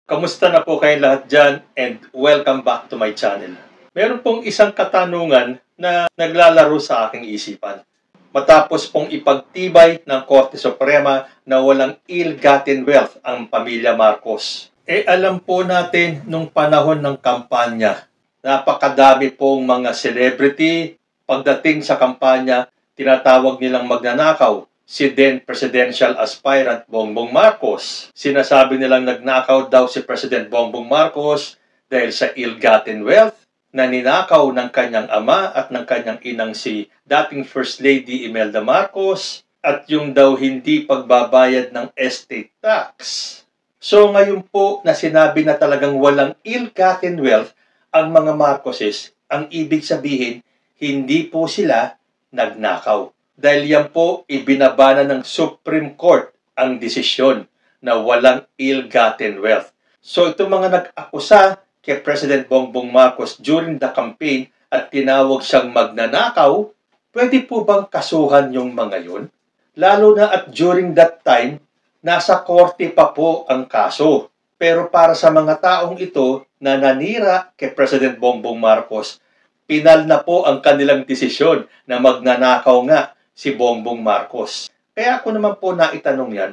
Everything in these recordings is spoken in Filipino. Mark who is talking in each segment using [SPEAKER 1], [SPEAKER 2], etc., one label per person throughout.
[SPEAKER 1] Kamusta na po kayong lahat dyan and welcome back to my channel. Meron pong isang katanungan na naglalaro sa aking isipan. Matapos pong ipagtibay ng Korte Suprema na walang ill-gotten wealth ang pamilya Marcos. Alam po natin nung panahon ng kampanya, napakadami pong mga celebrity, pagdating sa kampanya, tinatawag nilang magnanakaw. Si then presidential aspirant Bongbong Marcos. Sinasabi nilang nagnakaw daw si President Bongbong Marcos dahil sa ill-gotten wealth na ninakaw ng kanyang ama at ng kanyang inang si dating First Lady Imelda Marcos at yung daw hindi pagbabayad ng estate tax. So ngayon po na sinabi na talagang walang ill-gotten wealth ang mga Marcoses, ang ibig sabihin hindi po sila nagnakaw. Dahil yan po, ibinabana ng Supreme Court ang desisyon na walang ill-gotten wealth. So itong mga nag-akusa kay President Bongbong Marcos during the campaign at tinawag siyang magnanakaw, pwede po bang kasuhan yung mga yun? Lalo na at during that time, nasa korte pa po ang kaso. Pero para sa mga taong ito na nanira kay President Bongbong Marcos, pinal na po ang kanilang desisyon na magnanakaw nga si Bongbong Marcos. Kaya ako naman po naitanong yan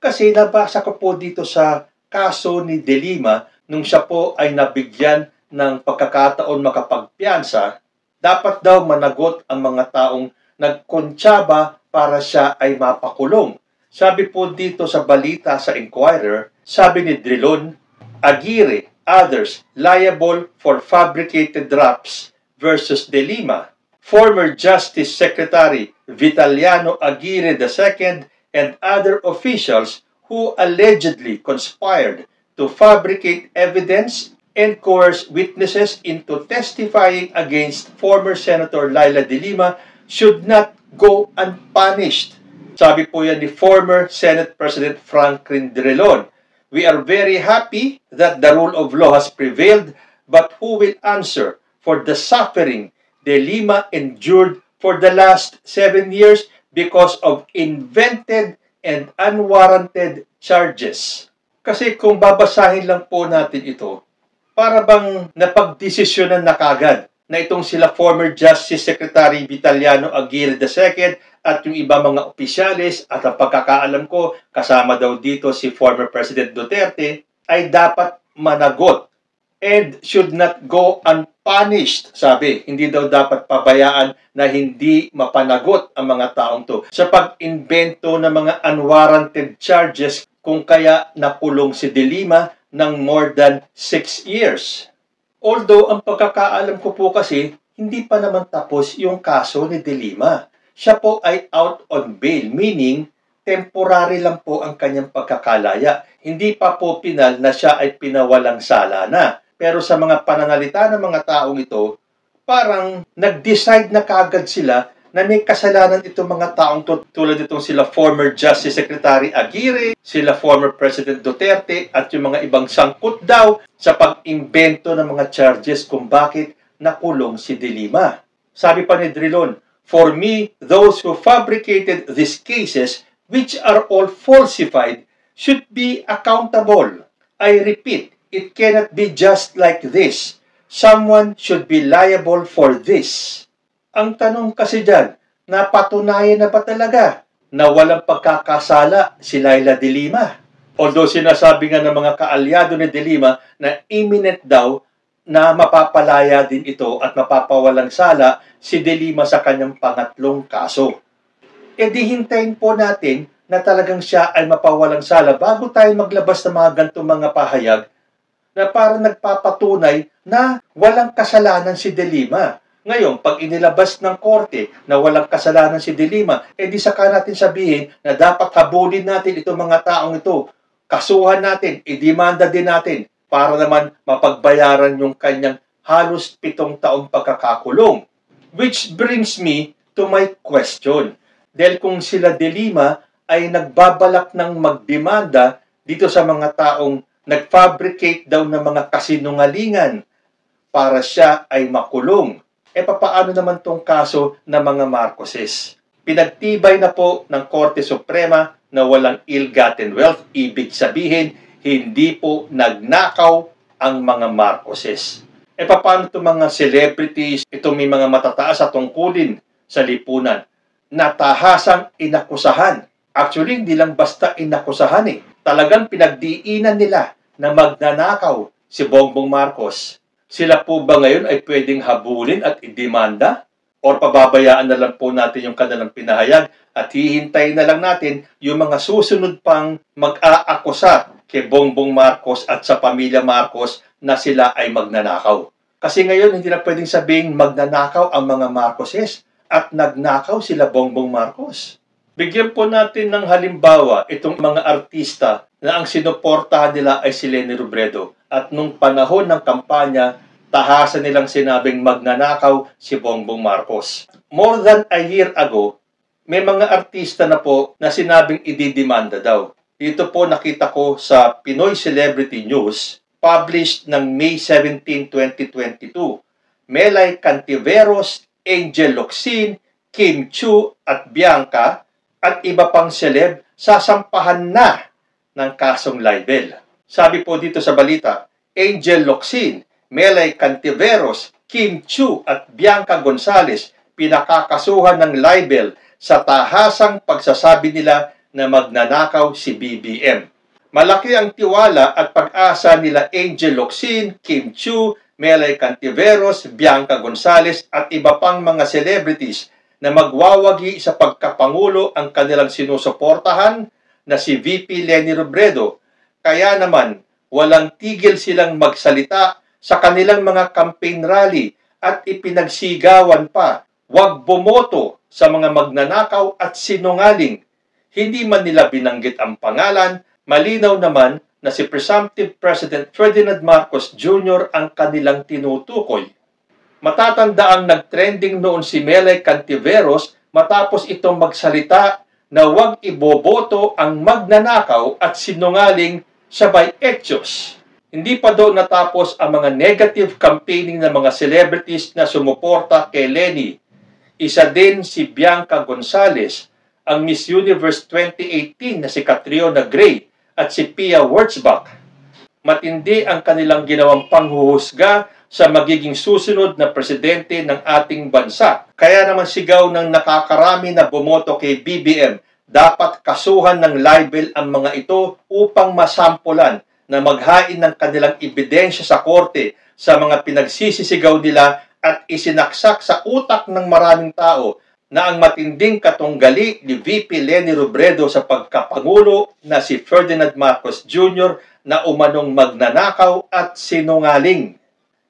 [SPEAKER 1] kasi nabasa ko po dito sa kaso ni De Lima nung siya po ay nabigyan ng pagkakataon makapagpiyansa, dapat daw managot ang mga taong nagkontsaba para siya ay mapakulong. Sabi po dito sa balita sa Inquirer, sabi ni Drilon, Aguirre, others liable for fabricated drafts versus De Lima. Former Justice Secretary Vitaliano Aguirre II and other officials who allegedly conspired to fabricate evidence and coerce witnesses into testifying against former Senator Laila De Lima should not go unpunished. Sabi po yan ni former Senate President Franklin Drilon. We are very happy that the rule of law has prevailed, but who will answer for the suffering De Lima endured for the last 7 years because of invented and unwarranted charges. Kasi kung babasahin lang po natin ito, para bang napagdesisyonan na kagad na itong sila former Justice Secretary Vitaliano Aguirre II at yung iba mga opisyalis at ang pagkakaalam ko, kasama daw dito si former President Duterte, ay dapat managot and should not go unpunished. Sabi, hindi daw dapat pabayaan na hindi mapanagot ang mga taong to sa pag-invento ng mga unwarranted charges kung kaya nakulong si De Lima ng more than 6 years. Although, ang pagkakaalam ko po kasi, hindi pa naman tapos yung kaso ni De Lima. Siya po ay out on bail, meaning temporary lang po ang kanyang pagkakalaya. Hindi pa po pinal na siya ay pinawalang sala na. Pero sa mga pananalita ng mga taong ito, parang nag-decide na kagad sila na may kasalanan itong mga taong tulad itong sila former Justice Secretary Aguirre, sila former President Duterte at yung mga ibang sangkot daw sa pag-imbento ng mga charges kung bakit nakulong si De Lima. Sabi pa ni Drilon, for me, those who fabricated these cases, which are all falsified, should be accountable. I repeat, it cannot be just like this. Someone should be liable for this. Ang tanong kasi dyan, napatunayan na ba talaga na walang pagkakasala si Laila De Lima? Although sinasabi nga ng mga kaalyado ni De Lima na imminent daw na mapapalaya din ito at mapapawalang sala si De Lima sa kanyang pangatlong kaso. E di hintayin po natin na talagang siya ay mapawalang sala bago tayo maglabas ng mga gantong mga pahayag na parang nagpapatunay na walang kasalanan si De Lima. Ngayon, pag inilabas ng korte na walang kasalanan si De Lima, di saka natin sabihin na dapat habulin natin itong mga taong ito. Kasuhan natin, idemanda din natin para naman mapagbayaran yung kanyang halos 7 taong pagkakakulong. Which brings me to my question. Dahil kung sila De Lima ay nagbabalak ng magdemanda dito sa mga taong nag-fabricate daw ng mga kasinungalingan para siya ay makulong, papaano naman tong kaso ng mga Marcoses? Pinagtibay na po ng Korte Suprema na walang ill-gotten wealth. Ibig sabihin, hindi po nagnakaw ang mga Marcoses. Paano itong mga celebrities, itong may mga matataas at tungkulin sa lipunan, natahasang inakusahan? Actually, hindi lang basta inakusahan Talagang pinagdiinan nila na magnanakaw si Bongbong Marcos. Sila po ba ngayon ay pwedeng habulin at idemanda? Or pababayaan na lang po natin yung kanilang pinahayag at hihintayin na lang natin yung mga susunod pang mag-aakusa kay Bongbong Marcos at sa pamilya Marcos na sila ay magnanakaw. Kasi ngayon, hindi na pwedeng sabing magnanakaw ang mga Marcoses at nagnakaw sila Bongbong Marcos. Bigyan po natin ng halimbawa itong mga artista na ang sinuportahan nila ay si Leni Robredo. At nung panahon ng kampanya, tahasan nilang sinabing magnanakaw si Bongbong Marcos. More than a year ago, may mga artista na po na sinabing ididemanda daw. Dito po nakita ko sa Pinoy Celebrity News, published ng May 17, 2022. Melay Cantiveros, Angel Locsin, Kim Chiu at Bianca at iba pang celeb sasampahan na ng kasong libel. Sabi po dito sa balita, Angel Locsin, Melay Cantiveros, Kim Chiu at Bianca Gonzales pinakakasuhan ng libel sa tahasang pagsasabi nila na magnanakaw si BBM. Malaki ang tiwala at pag-asa nila Angel Locsin, Kim Chiu, Melay Cantiveros, Bianca Gonzales at iba pang mga celebrities na magwawagi sa pagkapangulo ang kanilang sinusuportahan na si VP Leni Robredo. Kaya naman, walang tigil silang magsalita sa kanilang mga campaign rally at ipinagsigawan pa, huwag bumoto sa mga magnanakaw at sinungaling. Hindi man nila binanggit ang pangalan, malinaw naman na si Presumptive President Ferdinand Marcos Jr. ang kanilang tinutukoy. Matatandaang nagtrending noon si Melay Cantiveros matapos itong magsalita na huwag iboboto ang magnanakaw at sinungaling sabay etyos. Hindi pa doon natapos ang mga negative campaigning ng mga celebrities na sumuporta kay Leni. Isa din si Bianca Gonzales, ang Miss Universe 2018 na si Catriona Gray at si Pia Wurtzbach. Matindi ang kanilang ginawang panghuhusga sa magiging susunod na presidente ng ating bansa. Kaya naman sigaw ng nakakarami na bumoto kay BBM, dapat kasuhan ng libel ang mga ito upang masampulan na maghain ng kanilang ebidensya sa korte sa mga pinagsisisigaw nila at isinaksak sa utak ng maraming tao na ang matinding katunggali ni VP Leni Robredo sa pagkapangulo na si Ferdinand Marcos Jr. na umanong magnanakaw at sinungaling.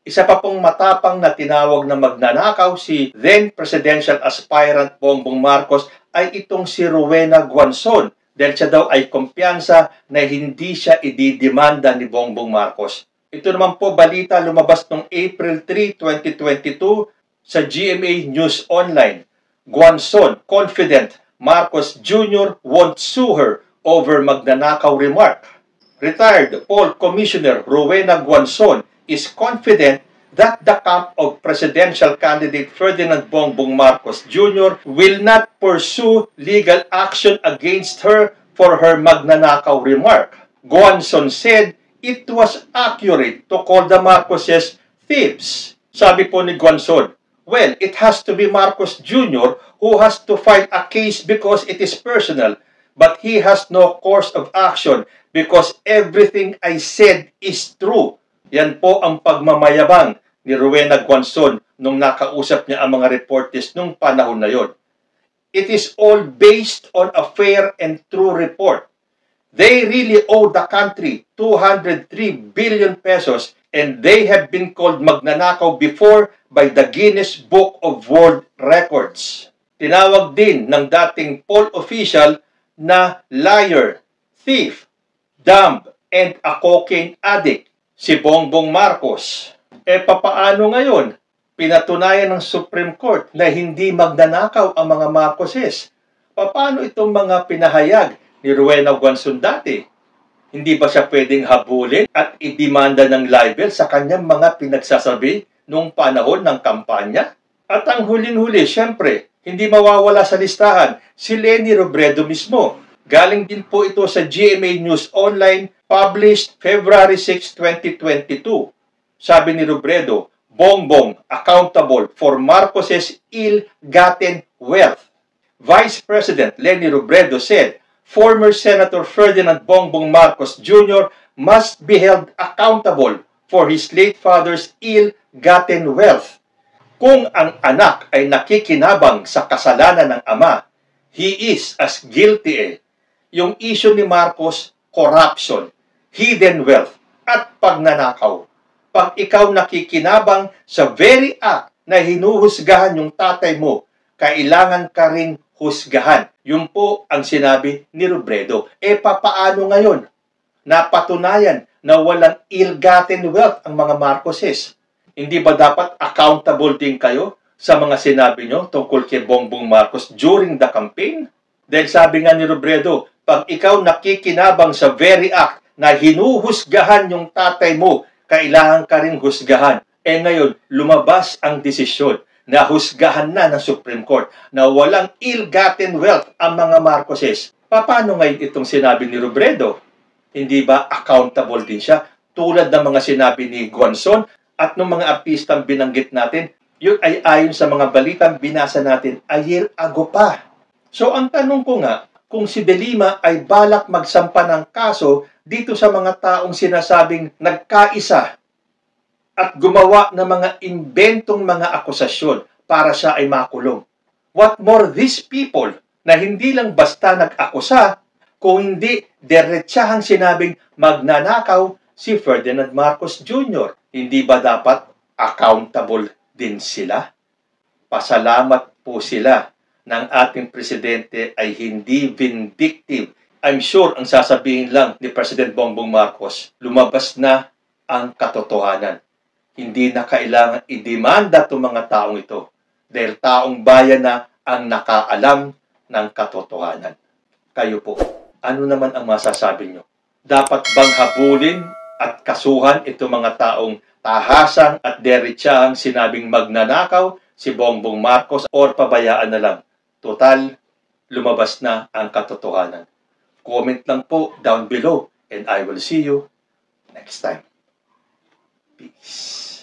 [SPEAKER 1] Isa pa pong matapang na tinawag na magnanakaw si then presidential aspirant Bongbong Marcos ay itong si Rowena Guanzon dahil siya daw ay kumpiyansa na hindi siya ididemanda ni Bongbong Marcos. Ito naman po balita lumabas noong April 3, 2022 sa GMA News Online. Guanzon confident Marcos Jr. won't sue her over magnanakaw remark. Retired Paul Commissioner Rowena Guanzon is confident that the camp of presidential candidate Ferdinand Bongbong Marcos Jr. will not pursue legal action against her for her magnanakaw remark. Guanzon said it was accurate to call the Marcoses thieves. Sabi po ni Guanzon, well, it has to be Marcos Jr. who has to file a case because it is personal, but he has no course of action because everything I said is true. Yan po ang pagmamayabang ni Rowena Guanzon nung nakausap niya ang mga reporters nung panahon na yon. It is all based on a fair and true report. They really owe the country 203 billion pesos and they have been called magnanakaw before by the Guinness Book of World Records. Tinawag din ng dating poll official na liar, thief, dumb, and a cocaine addict si Bongbong Marcos. Papaano ngayon? Pinatunayan ng Supreme Court na hindi magnanakaw ang mga Marcoses. Paano itong mga pinahayag ni Rowena Guanzon dati? Hindi ba siya pwedeng habulin at idemanda ng libel sa kanyang mga pinagsasabi noong panahon ng kampanya? At ang hulin-huli, syempre, hindi mawawala sa listahan si Leni Robredo mismo. Galing din po ito sa GMA News Online, published February 6, 2022. Sabi ni Robredo, Bongbong accountable for Marcos's ill-gotten wealth. Vice President Leni Robredo said, former Senator Ferdinand Bongbong Marcos Jr. must be held accountable for his late father's ill-gotten wealth. Kung ang anak ay nakikinabang sa kasalanan ng ama, he is as guilty Yung issue ni Marcos, corruption, hidden wealth, at pagnanakaw. Pag ikaw nakikinabang sa very act na hinuhusgahan yung tatay mo, kailangan ka ring husgahan. Yun po ang sinabi ni Robredo. Papaano ngayon? Napatunayan na walang ill-gotten wealth ang mga Marcoses. Hindi ba dapat accountable din kayo sa mga sinabi nyo tungkol kay Bongbong Marcos during the campaign? Dahil sabi nga ni Robredo, pag ikaw nakikinabang sa very act na hinuhusgahan yung tatay mo, kailangan ka rin husgahan. Ngayon, lumabas ang desisyon na husgahan na ng Supreme Court na walang ill-gotten wealth ang mga Marcoses. Paano ngayon itong sinabi ni Robredo? Hindi ba accountable din siya? Tulad ng mga sinabi ni Guanzon at ng mga artistang binanggit natin, yun ay ayon sa mga balitang binasa natin a year ago pa. So ang tanong ko nga, kung si De Lima ay balak magsampa ng kaso dito sa mga taong sinasabing nagkaisa at gumawa ng mga imbentong mga akusasyon para siya ay makulong. What more these people na hindi lang basta nag-akusa, kung hindi diretsahang sinabing magnanakaw si Ferdinand Marcos Jr. Hindi ba dapat accountable din sila? Pasalamat po sila ng ating presidente ay hindi vindictive. I'm sure ang sasabihin lang ni President Bongbong Marcos, lumabas na ang katotohanan. Hindi na kailangan idemanda itong mga taong ito dahil taong bayan na ang nakaalam ng katotohanan. Kayo po, ano naman ang masasabi nyo? Dapat bang habulin at kasuhan itong mga taong tahasang at diretsahang sinabing magnanakaw si Bongbong Marcos or pabayaan na lang? Total, lumabas na ang katotohanan. Comment lang po down below and I will see you next time. Peace.